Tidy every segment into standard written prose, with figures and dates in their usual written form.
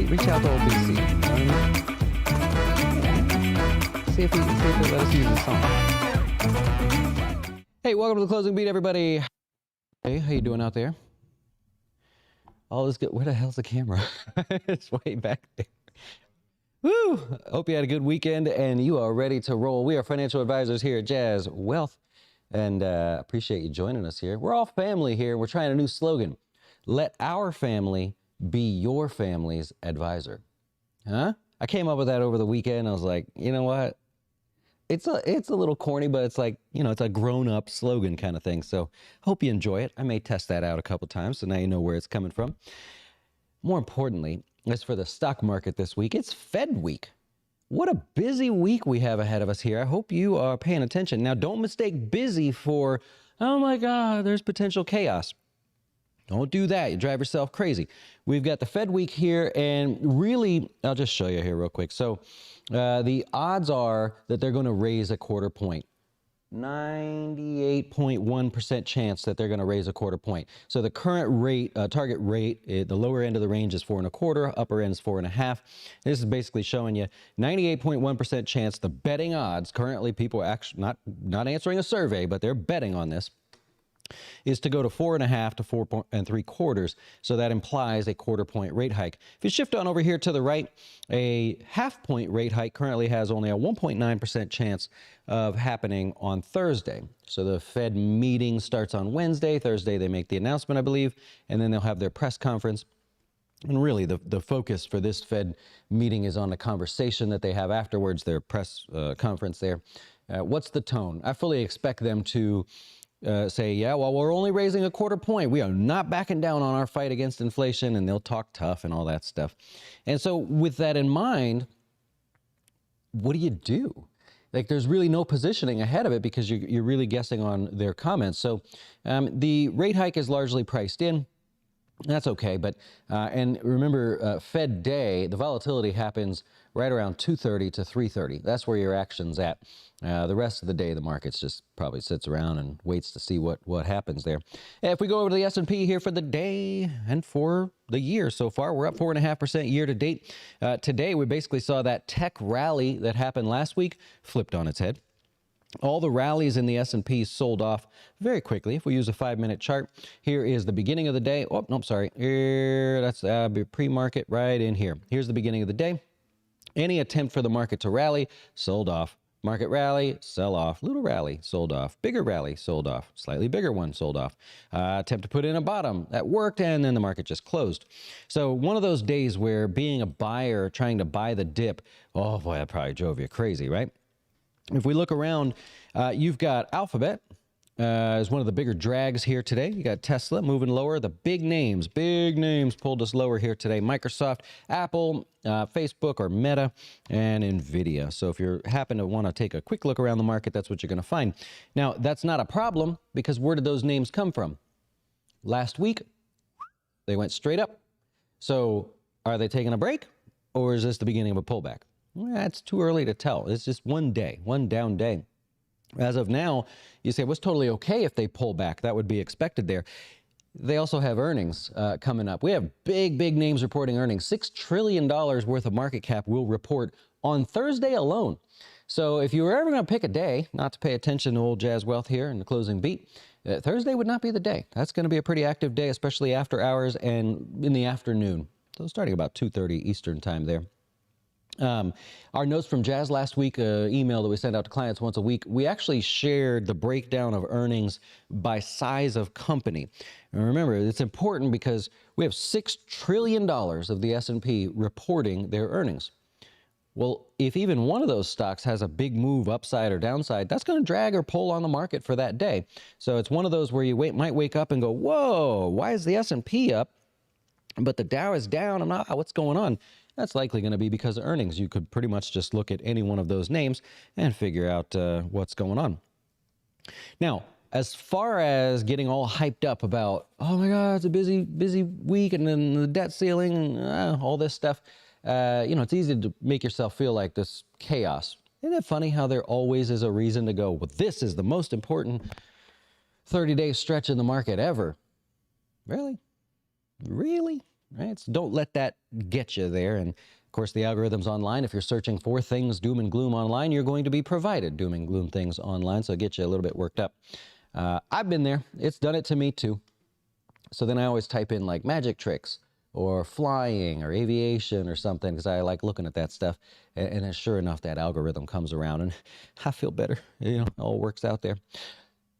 Reach out to old BC. You know what I mean? See if they'll let us use the song. Hey, welcome to the closing beat, everybody. Hey, how you doing out there? All is good. Where the hell's the camera? It's way back there. Woo! Hope you had a good weekend and you are ready to roll. We are financial advisors here at Jazz Wealth, and appreciate you joining us here. We're all family here. We're trying a new slogan. Let our family be your family's advisor. Huh? I came up with that over the weekend. I was like, you know what? It's a little corny, but it's like, you know, it's a grown-up slogan kind of thing. So hope you enjoy it. I may test that out a couple times, so now you know where it's coming from. More importantly, as for the stock market this week, it's Fed week. What a busy week we have ahead of us here. I hope you are paying attention. Now, don't mistake busy for, oh my God, there's potential chaos. Don't do that. You drive yourself crazy. We've got the Fed week here, and really, I'll just show you here real quick. So the odds are that they're going to raise a quarter point. 98.1% chance that they're going to raise a quarter point. So the current rate, target rate, the lower end of the range is 4.25, upper end is 4.5. This is basically showing you 98.1% chance. The betting odds, currently people are actually not answering a survey, but they're betting on this, is to go to 4.5 to 4.75. So that implies a quarter point rate hike. If you shift on over here to the right, a half point rate hike currently has only a 1.9% chance of happening on Thursday. So the Fed meeting starts on Wednesday. Thursday they make the announcement, I believe, and then they'll have their press conference. And really the focus for this Fed meeting is on the conversation that they have afterwards, their press conference there. What's the tone? I fully expect them to say, yeah, well, we're only raising a quarter point. We are not backing down on our fight against inflation, and they'll talk tough and all that stuff. And so with that in mind, what do you do? Like, there's really no positioning ahead of it because you're really guessing on their comments. So the rate hike is largely priced in. That's okay, but and remember, Fed day, the volatility happens right around 2:30 to 3:30. That's where your action's at. The rest of the day, the markets just probably sits around and waits to see what happens there. If we go over to the S&P here for the day and for the year so far, we're up 4.5% year to date. Today, we basically saw that tech rally that happened last week flipped on its head. All the rallies in the S&P sold off very quickly. If we use a 5-minute chart, here is the beginning of the day. Oh, no, sorry. Here, that's pre-market right in here. Here's the beginning of the day. Any attempt for the market to rally, sold off. Market rally, sell off. Little rally, sold off. Bigger rally, sold off. Slightly bigger one, sold off. Attempt to put in a bottom. That worked, and then the market just closed. So one of those days where being a buyer, trying to buy the dip, oh boy, that probably drove you crazy, right? If we look around, you've got Alphabet is one of the bigger drags here today. You got Tesla moving lower. The big names pulled us lower here today. Microsoft, Apple, Facebook or Meta, and NVIDIA. So if you happen to want to take a quick look around the market, that's what you're going to find. Now, that's not a problem because where did those names come from? Last week, they went straight up. So are they taking a break, or is this the beginning of a pullback? It's too early to tell. It's just one day, one down day. As of now, you say, well, it's totally okay if they pull back. That would be expected there. They also have earnings coming up. We have big names reporting earnings. $6 trillion worth of market cap will report on Thursday alone. So if you were ever going to pick a day not to pay attention to old Jazz Wealth here in the closing beat, Thursday would not be the day. That's going to be a pretty active day, especially after hours and in the afternoon. So starting about 2:30 Eastern time there. Our notes from Jazz last week, email that we send out to clients once a week, we actually shared the breakdown of earnings by size of company. And remember, it's important because we have $6 trillion of the S&P reporting their earnings. Well, if even one of those stocks has a big move upside or downside, that's going to drag or pull on the market for that day. So it's one of those where you might wake up and go, whoa, why is the S&P up, but the Dow is down? What's going on? That's likely going to be because of earnings. You could pretty much just look at any one of those names and figure out what's going on. Now, as far as getting all hyped up about, oh my God, it's a busy week, and then the debt ceiling, all this stuff, it's easy to make yourself feel like this chaos. Isn't it funny how there always is a reason to go, well, this is the most important 30-day stretch in the market ever? Really? Really? Right? So don't let that get you there. And of course, the algorithm's online. If you're searching for things doom and gloom online, you're going to be provided doom and gloom things online. So it gets you a little bit worked up. I've been there. It's done it to me too. So then I always type in like magic tricks or flying or aviation or something, because I like looking at that stuff. And then sure enough, that algorithm comes around and I feel better. It all works out there.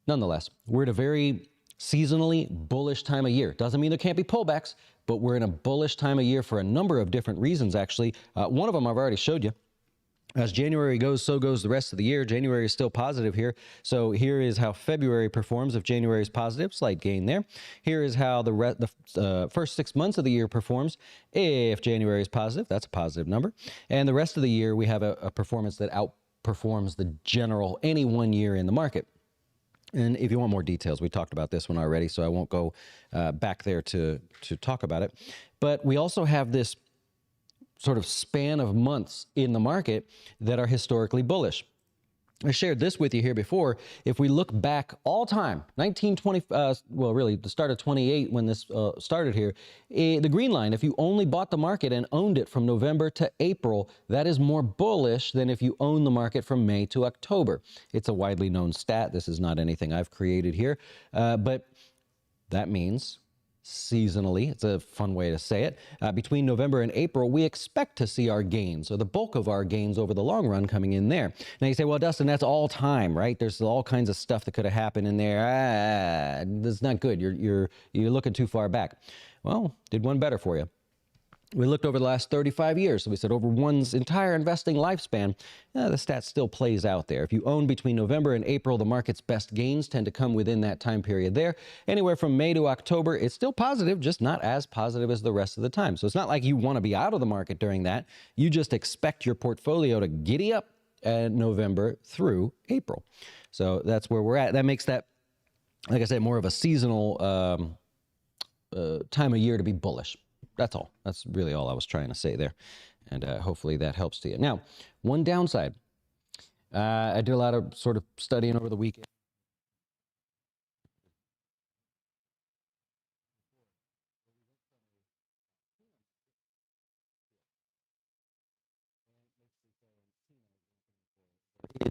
Nonetheless, we're at a very seasonally bullish time of year. Doesn't mean there can't be pullbacks, but we're in a bullish time of year for a number of different reasons, actually. One of them I've already showed you. As January goes, so goes the rest of the year. January is still positive here. So here is how February performs. If January is positive, slight gain there. Here is how the first 6 months of the year performs. If January is positive, that's a positive number. And the rest of the year, we have a performance that outperforms the general any one year in the market. And if you want more details, we talked about this one already, so I won't go back there to talk about it. But we also have this sort of span of months in the market that are historically bullish. I shared this with you here before. If we look back all time, 1920, well, really the start of 28 when this started here, the green line, if you only bought the market and owned it from November to April, that is more bullish than if you own the market from May to October. It's a widely known stat. This is not anything I've created here, but that means seasonally, it's a fun way to say it, between November and April, we expect to see our gains, or the bulk of our gains over the long run coming in there. Now you say, well, Dustin, that's all time, right? There's all kinds of stuff that could have happened in there. That's not good. You're looking too far back. Well, did one better for you. We looked over the last 35 years. So we said over one's entire investing lifespan, the stat still plays out there. If you own between November and April, the market's best gains tend to come within that time period there. Anywhere from May to October, it's still positive, just not as positive as the rest of the time. So it's not like you want to be out of the market during that. You just expect your portfolio to giddy up at November through April. So that's where we're at. That makes that, like I said, more of a seasonal time of year to be bullish. That's all. That's really all I was trying to say there. And hopefully that helps to you. Now, one downside. I did a lot of sort of studying over the weekend.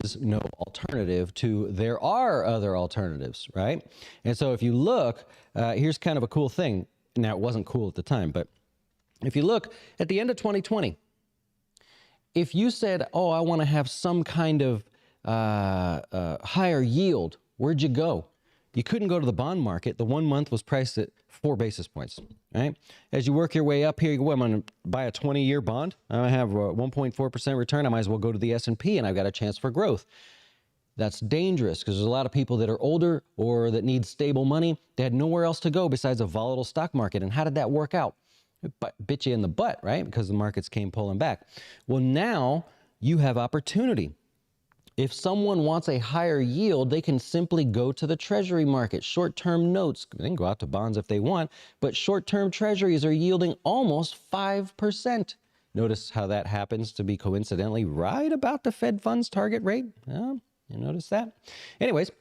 Is no alternative to there are other alternatives, right? And so if you look, here's kind of a cool thing. Now, it wasn't cool at the time, but if you look at the end of 2020, if you said, oh, I want to have some kind of higher yield, where'd you go? You couldn't go to the bond market. The 1 month was priced at 4 basis points, right? As you work your way up here, you go, well, I'm going to buy a 20-year bond. I have a 1.4% return. I might as well go to the S&P, and I've got a chance for growth. That's dangerous because there's a lot of people that are older or that need stable money. They had nowhere else to go besides a volatile stock market. And how did that work out? It bit you in the butt, right? Because the markets came pulling back. Well, now you have opportunity. If someone wants a higher yield, they can simply go to the treasury market. Short-term notes, they can go out to bonds if they want, but short-term treasuries are yielding almost 5%. Notice how that happens to be coincidentally right about the Fed funds target rate. You notice that? Anyways,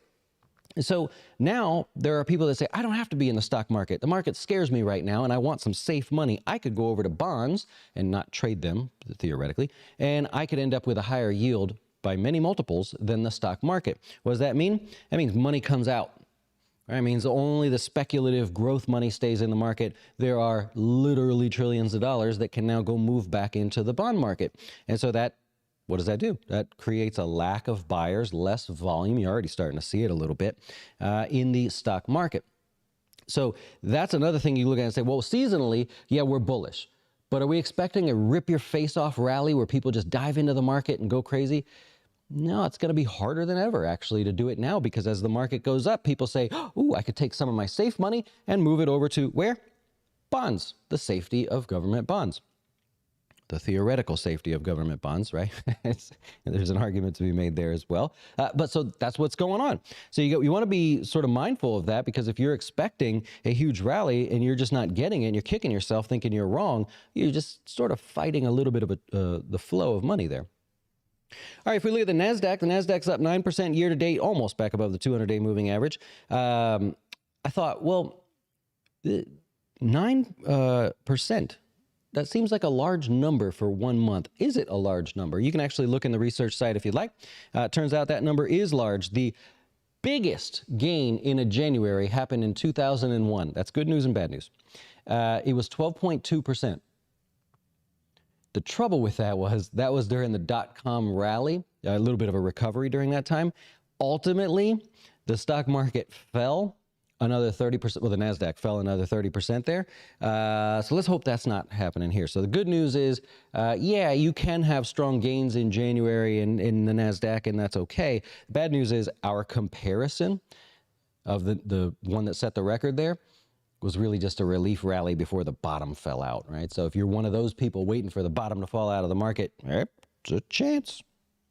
so now there are people that say, I don't have to be in the stock market. The market scares me right now and I want some safe money. I could go over to bonds and not trade them, theoretically, and I could end up with a higher yield by many multiples than the stock market. What does that mean? That means money comes out, Right? It means only the speculative growth money stays in the market. There are literally trillions of dollars that can now go move back into the bond market. And so that, what does that do? That creates a lack of buyers, less volume. You're already starting to see it a little bit in the stock market. So that's another thing you look at and say, well, seasonally, yeah, we're bullish. But are we expecting a rip your face off rally where people just dive into the market and go crazy? No, it's going to be harder than ever, actually, to do it now, because as the market goes up, people say, ooh, I could take some of my safe money and move it over to where? Bonds, the safety of government bonds. The theoretical safety of government bonds, right? There's an argument to be made there as well. But so that's what's going on. So you want to be sort of mindful of that, because if you're expecting a huge rally and you're just not getting it and you're kicking yourself thinking you're wrong, you're just sort of fighting a little bit of the flow of money there. All right, if we look at the NASDAQ's up 9% year to date, almost back above the 200-day moving average. I thought, well, 9%, that seems like a large number for 1 month. Is it a large number? You can actually look in the research site if you'd like. Turns out that number is large. The biggest gain in a January happened in 2001. That's good news and bad news. It was 12.2%. The trouble with that was during the dot-com rally, a little bit of a recovery during that time. Ultimately, the stock market fell another 30%. Well, the NASDAQ fell another 30% there. So let's hope that's not happening here. So the good news is, yeah, you can have strong gains in January in the NASDAQ, and that's okay. Bad news is our comparison of the one that set the record there was really just a relief rally before the bottom fell out, right? So if you're one of those people waiting for the bottom to fall out of the market, it's a chance.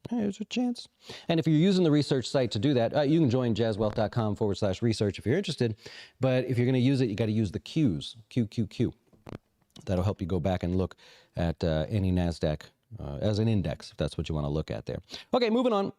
There's a chance. And if you're using the research site to do that, you can join jazzwealth.com/research if you're interested. But if you're going to use it, you got to use the Qs, QQQ. That'll help you go back and look at any NASDAQ as an index, if that's what you want to look at there. Okay, moving on.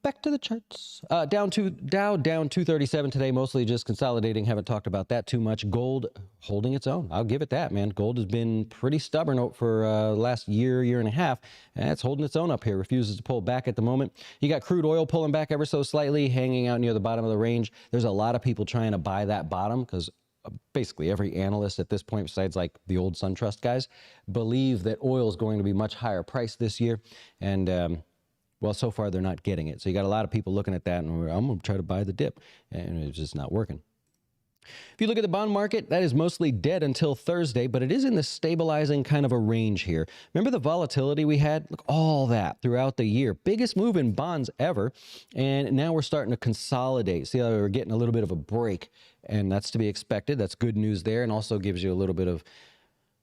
Back to the charts. Dow down 237 today, mostly just consolidating. Haven't talked about that too much. Gold holding its own. I'll give it that, man. Gold has been pretty stubborn for the last year and a half. And it's holding its own up here. Refuses to pull back at the moment. You got crude oil pulling back ever so slightly, hanging out near the bottom of the range. There's a lot of people trying to buy that bottom because basically every analyst at this point, besides like the old SunTrust guys, believe that oil is going to be much higher priced this year. And well, so far they're not getting it. So you got a lot of people looking at that and I'm going to try to buy the dip, and it's just not working. If you look at the bond market, that is mostly dead until Thursday, but it is in the stabilizing kind of a range here. Remember the volatility we had? Look, all that throughout the year. Biggest move in bonds ever, and now we're starting to consolidate. See how we're getting a little bit of a break, and that's to be expected. That's good news there, and also gives you a little bit of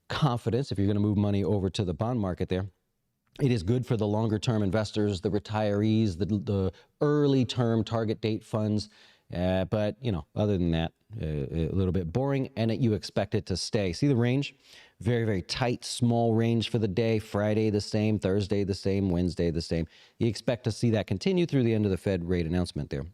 confidence if you're going to move money over to the bond market there. It is good for the longer-term investors, the retirees, the early-term target date funds. But, you know, other than that, a little bit boring, and you expect it to stay. See the range? Very, very tight, small range for the day. Friday the same, Thursday the same, Wednesday the same. You expect to see that continue through the end of the Fed rate announcement there.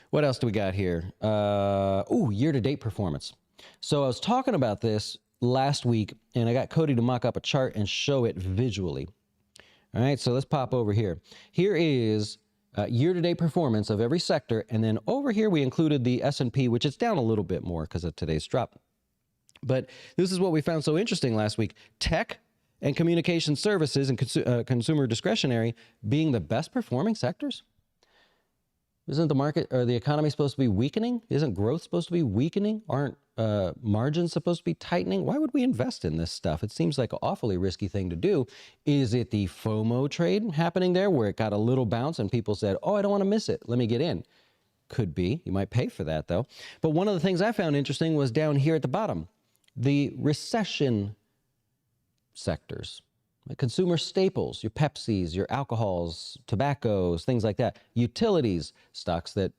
What else do we got here? Year-to-date performance. So I was talking about this last week, and I got Cody to mock up a chart and show it visually. All right, so let's pop over here. Here is year-to-date performance of every sector, and then over here we included the S&P, which is down a little bit more because of today's drop. But this is what we found so interesting last week. Tech and communication services and consumer discretionary being the best performing sectors. Isn't the market or the economy supposed to be weakening? Isn't growth supposed to be weakening? Aren't margins supposed to be tightening? Why would we invest in this stuff? It seems like an awfully risky thing to do. Is it the FOMO trade happening there where it got a little bounce and people said, oh, I don't want to miss it. Let me get in. Could be. You might pay for that, though. But one of the things I found interesting was down here at the bottom, the recession sectors. Consumer staples, your Pepsis, your alcohols, tobaccos, things like that. Utilities, stocks that,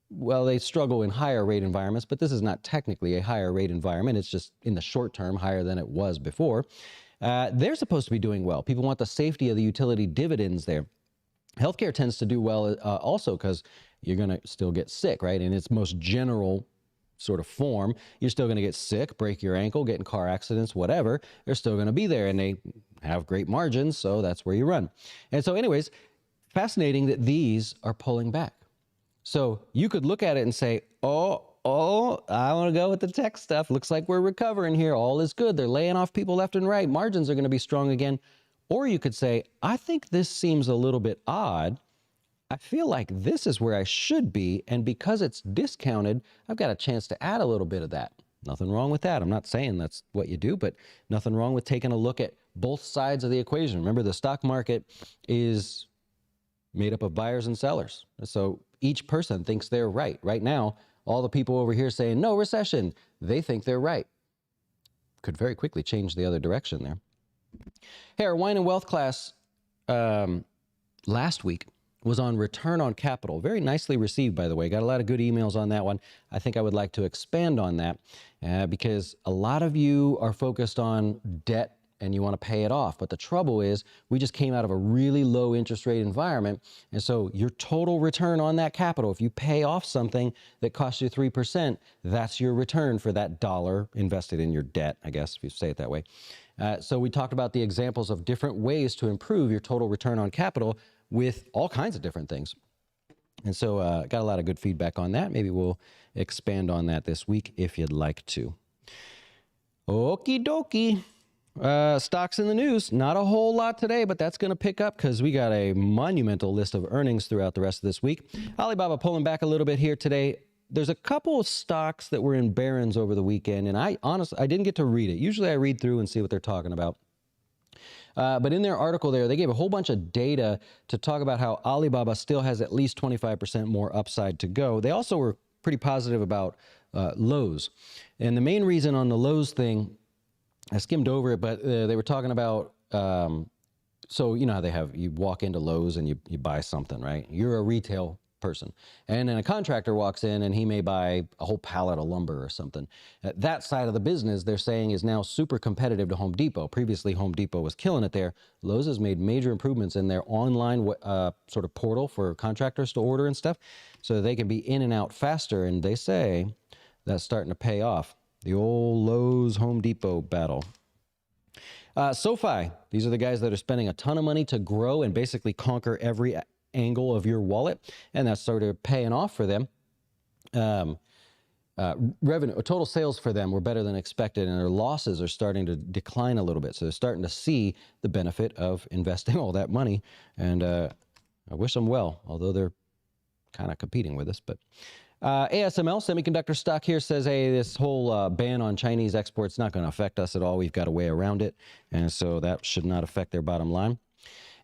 well, they struggle in higher rate environments, but this is not technically a higher rate environment. It's just in the short term higher than it was before. They're supposed to be doing well. People want the safety of the utility dividends there. Healthcare tends to do well also because you're going to still get sick, right? In its most general sort of form, you're still going to get sick, break your ankle, get in car accidents, whatever. They're still going to be there, and they have great margins, so that's where you run. And so anyways, fascinating that these are pulling back. So you could look at it and say, I want to go with the tech stuff. Looks like we're recovering here. All is good. They're laying off people left and right. Margins are going to be strong again. Or you could say, I think this seems a little bit odd. I feel like this is where I should be. And because it's discounted, I've got a chance to add a little bit of that. Nothing wrong with that. I'm not saying that's what you do, but nothing wrong with taking a look at both sides of the equation. Remember, the stock market is made up of buyers and sellers. So each person thinks they're right. Right now, all the people over here saying no recession, they think they're right. Could very quickly change the other direction there. Hey, our wine and wealth class last week was on return on capital. Very nicely received, by the way. Got a lot of good emails on that one. I think I would like to expand on that because a lot of you are focused on debt and you want to pay it off. But the trouble is we just came out of a really low interest rate environment. And so your total return on that capital, if you pay off something that costs you 3%, that's your return for that dollar invested in your debt, I guess, if you say it that way. So we talked about the examples of different ways to improve your total return on capital with all kinds of different things. And so got a lot of good feedback on that. Maybe we'll expand on that this week if you'd like to. Okie dokie. Stocks in the news. Not a whole lot today, but that's going to pick up because we got a monumental list of earnings throughout the rest of this week. Alibaba pulling back a little bit here today. There's a couple of stocks that were in Barron's over the weekend, and I didn't get to read it. Usually I read through and see what they're talking about. But in their article there, they gave a whole bunch of data to talk about how Alibaba still has at least 25% more upside to go. They also were pretty positive about Lowe's. And the main reason on the Lowe's thing, I skimmed over it, but they were talking about, so you know how you walk into Lowe's and you buy something, right? You're a retail person. And then a contractor walks in and he may buy a whole pallet of lumber or something. That side of the business, they're saying, is now super competitive to Home Depot. Previously, Home Depot was killing it there. Lowe's has made major improvements in their online sort of portal for contractors to order and stuff, so they can be in and out faster. And they say that's starting to pay off. The old Lowe's Home Depot battle. SoFi, these are the guys that are spending a ton of money to grow and basically conquer every angle of your wallet, and that's sort of paying off for them. Revenue, total sales for them were better than expected, and their losses are starting to decline a little bit. So they're starting to see the benefit of investing all that money, and I wish them well, although they're kind of competing with us. But ASML, semiconductor stock here, says, hey, this whole ban on Chinese exports not going to affect us at all. We've got a way around it, and so that should not affect their bottom line.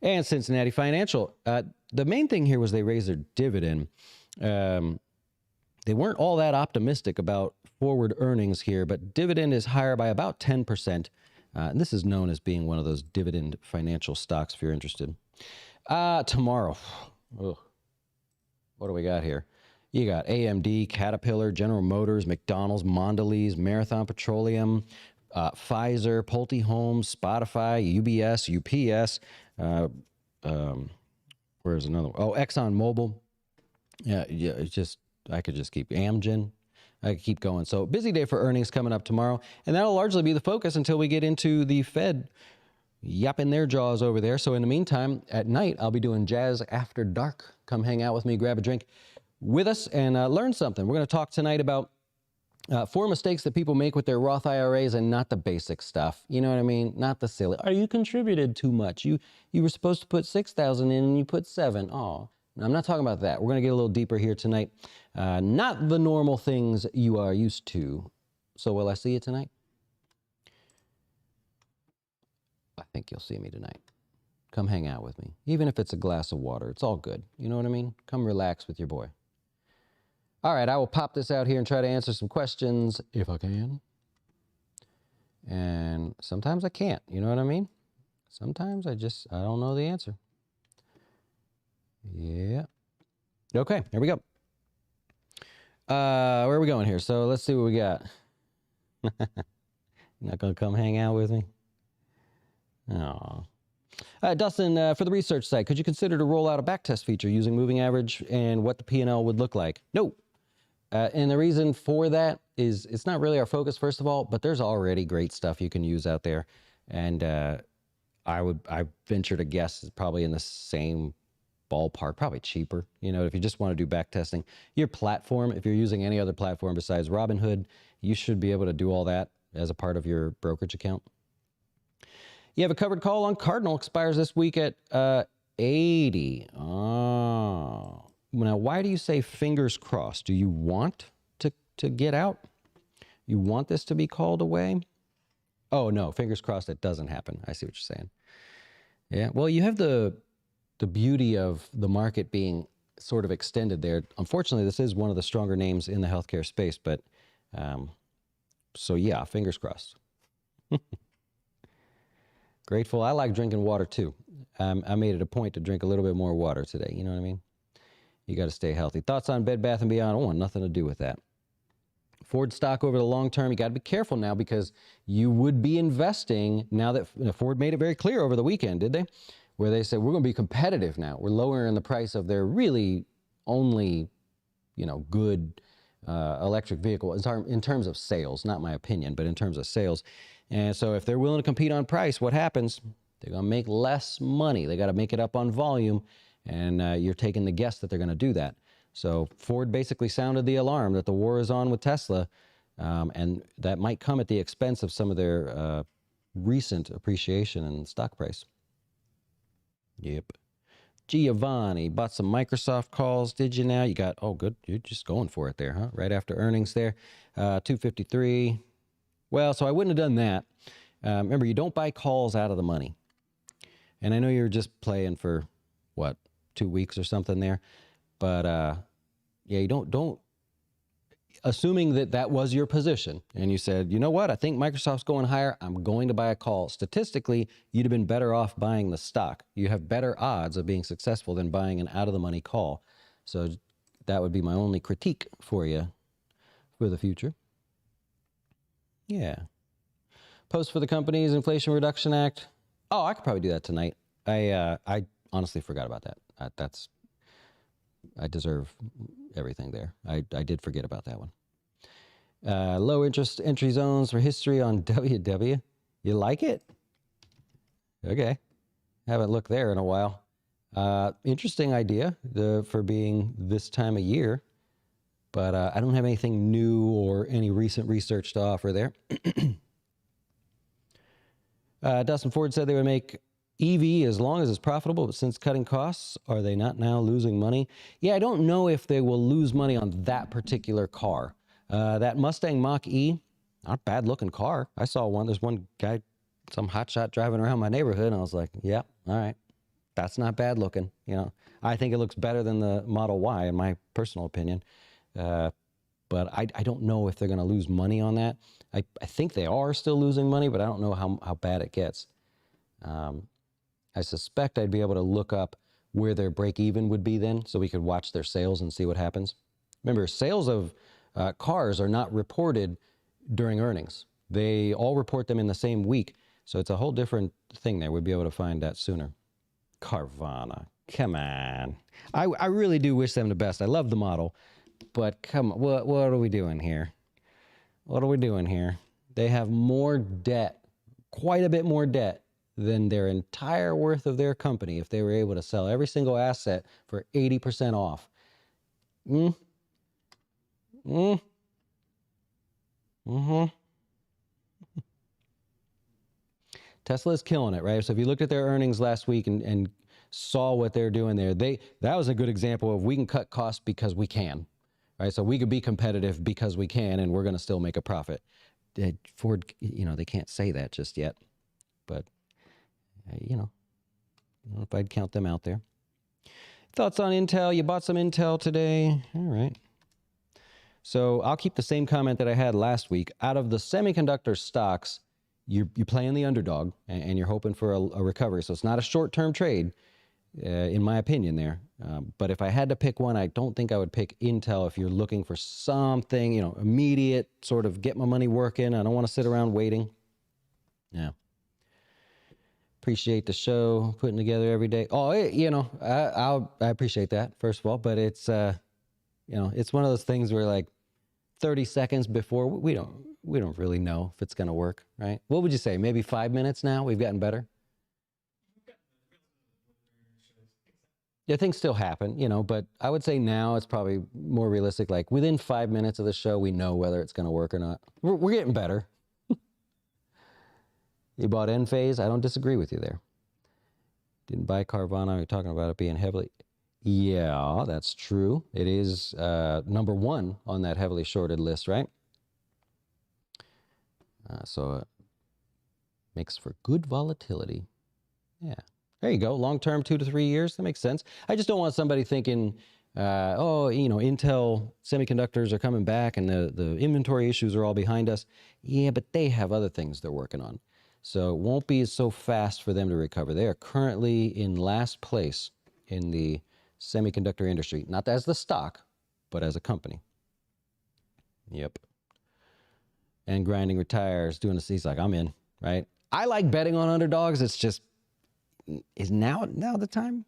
And Cincinnati Financial, the main thing here was they raised their dividend. They weren't all that optimistic about forward earnings here, but dividend is higher by about 10%. And this is known as being one of those dividend financial stocks if you're interested. Tomorrow, what do we got here? You got AMD, Caterpillar, General Motors, McDonald's, Mondelez, Marathon Petroleum, Pfizer, Pulte Homes, Spotify, UBS, UPS, where's another one? Oh, ExxonMobil. Yeah, it's just, I could just keep Amgen. I could keep going. So busy day for earnings coming up tomorrow, and that'll largely be the focus until we get into the Fed yapping their jaws over there. So in the meantime, at night, I'll be doing Jazz After Dark. Come hang out with me, grab a drink with us, and learn something. We're going to talk tonight about 4 mistakes that people make with their Roth IRAs, and not the basic stuff. You know what I mean? Not the silly. Oh, you contributed too much. You were supposed to put 6,000 in and you put 7. Oh, I'm not talking about that. We're going to get a little deeper here tonight. Not the normal things you are used to. So will I see you tonight? I think you'll see me tonight. Come hang out with me. Even if it's a glass of water, it's all good. You know what I mean? Come relax with your boy. All right, I will pop this out here and try to answer some questions if I can. And sometimes I can't, you know what I mean? Sometimes I don't know the answer. Yeah. Okay, here we go. Where are we going here? So let's see what we got. Not going to come hang out with me? Oh. Dustin, for the research site, could you consider to roll out a backtest feature using moving average and what the P&L would look like? No. And the reason for that is it's not really our focus, first of all, but there's already great stuff you can use out there. And I venture to guess it's probably in the same ballpark, probably cheaper. You know, if you just want to do back testing, your platform, if you're using any other platform besides Robinhood, you should be able to do all that as a part of your brokerage account. You have a covered call on Cardinal, expires this week at 80. Oh. Now, why do you say fingers crossed? Do you want to get out? You want this to be called away? Oh, no, fingers crossed it doesn't happen. I see what you're saying. Yeah, well, you have the beauty of the market being sort of extended there. Unfortunately, this is one of the stronger names in the healthcare space, but so yeah, fingers crossed. Grateful. I like drinking water too. I made it a point to drink a little bit more water today. You know what I mean? You got to stay healthy. Thoughts on Bed Bath & Beyond? I want nothing to do with that. Ford stock over the long term, you got to be careful now because you would be investing now that Ford made it very clear over the weekend, did they? Where they said, we're going to be competitive now. We're lowering the price of their really only, good electric vehicle in terms of sales, not my opinion, but in terms of sales. And so if they're willing to compete on price, what happens? They're going to make less money. They got to make it up on volume, and you're taking the guess that they're going to do that. So Ford basically sounded the alarm that the war is on with Tesla, and that might come at the expense of some of their recent appreciation in stock price. Yep. Giovanni, bought some Microsoft calls, did you now? You got, oh, good, you're just going for it there, huh? Right after earnings there. 253. Well, so I wouldn't have done that. Remember, you don't buy calls out of the money. And I know you're just playing for, 2 weeks or something there. But, yeah, you don't, assuming that was your position, and you said, you know what, I think Microsoft's going higher, I'm going to buy a call. Statistically, you'd have been better off buying the stock. You have better odds of being successful than buying an out-of-the-money call. So that would be my only critique for you for the future. Yeah. Post for the company's Inflation Reduction Act. Oh, I could probably do that tonight. I honestly forgot about that. I deserve everything there. I did forget about that one. Low interest entry zones for history on WW. You like it? Okay. Haven't looked there in a while. Interesting idea for being this time of year, but I don't have anything new or any recent research to offer there. Dustin Ford said they would make EV as long as it's profitable, but since cutting costs, are they not now losing money? Yeah, I don't know if they will lose money on that particular car. That Mustang Mach-E, not a bad looking car. I saw one. There's one guy, some hotshot driving around my neighborhood, and I was like, yeah, all right. That's not bad looking. I think it looks better than the Model Y in my personal opinion. But I don't know if they're going to lose money on that. I think they are still losing money, but I don't know how bad it gets. I suspect I'd be able to look up where their break-even would be then, so we could watch their sales and see what happens. Remember, sales of cars are not reported during earnings. They all report them in the same week, so it's a whole different thing there. We'd be able to find that sooner. Carvana, come on. I really do wish them the best. I love the model, but come on, what are we doing here? What are we doing here? They have more debt, quite a bit more debt than their entire worth of their company if they were able to sell every single asset for 80% off. Tesla is killing it, right? So if you looked at their earnings last week and saw what they're doing there, that was a good example of we can cut costs because we can, right? So we could be competitive because we can, and we're going to still make a profit. Ford, they can't say that just yet, but I don't know if I'd count them out there. Thoughts on Intel? You bought some Intel today. All right. So I'll keep the same comment that I had last week. Out of the semiconductor stocks, you're playing the underdog, and you're hoping for a recovery. So it's not a short-term trade, in my opinion there. But if I had to pick one, I don't think I would pick Intel if you're looking for something, immediate, sort of get my money working. I don't want to sit around waiting. Yeah. Appreciate the show, putting together every day. Oh, I appreciate that, first of all, but it's, it's one of those things where like 30 seconds before, we don't really know if it's going to work, right? What would you say? Maybe 5 minutes now? We've gotten better? Yeah, things still happen, you know, but I would say now it's probably more realistic. Like within 5 minutes of the show, we know whether it's going to work or not. We're getting better. You bought Enphase? I don't disagree with you there. Didn't buy Carvana. You're talking about it being heavily. Yeah, that's true. It is number one on that heavily shorted list, right? So it makes for good volatility. Yeah. There you go. Long term, 2 to 3 years. That makes sense. I just don't want somebody thinking, oh, you know, Intel semiconductors are coming back and the inventory issues are all behind us. Yeah, but they have other things they're working on. So it won't be so fast for them to recover. They are currently in last place in the semiconductor industry, not as the stock, but as a company. Yep. And Grinding retires, doing this. He's like, I'm in, right? I like betting on underdogs. It's just, is now the time?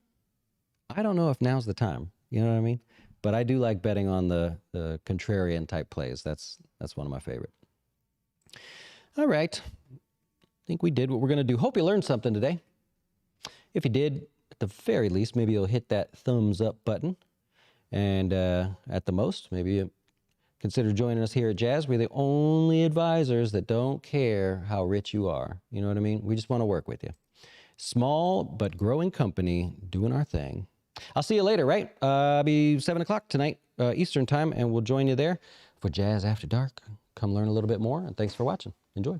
I don't know if now's the time. You know what I mean? But I do like betting on the contrarian type plays. That's one of my favorite. All right. I think we did what we're going to do. Hope you learned something today. If you did, at the very least, maybe you'll hit that thumbs up button. And at the most, maybe you consider joining us here at Jazz. We're the only advisors that don't care how rich you are. You know what I mean? We just want to work with you. Small but growing company doing our thing. I'll see you later, right? It'll be 7 o'clock tonight, Eastern time, and we'll join you there for Jazz After Dark. Come learn a little bit more, and thanks for watching. Enjoy.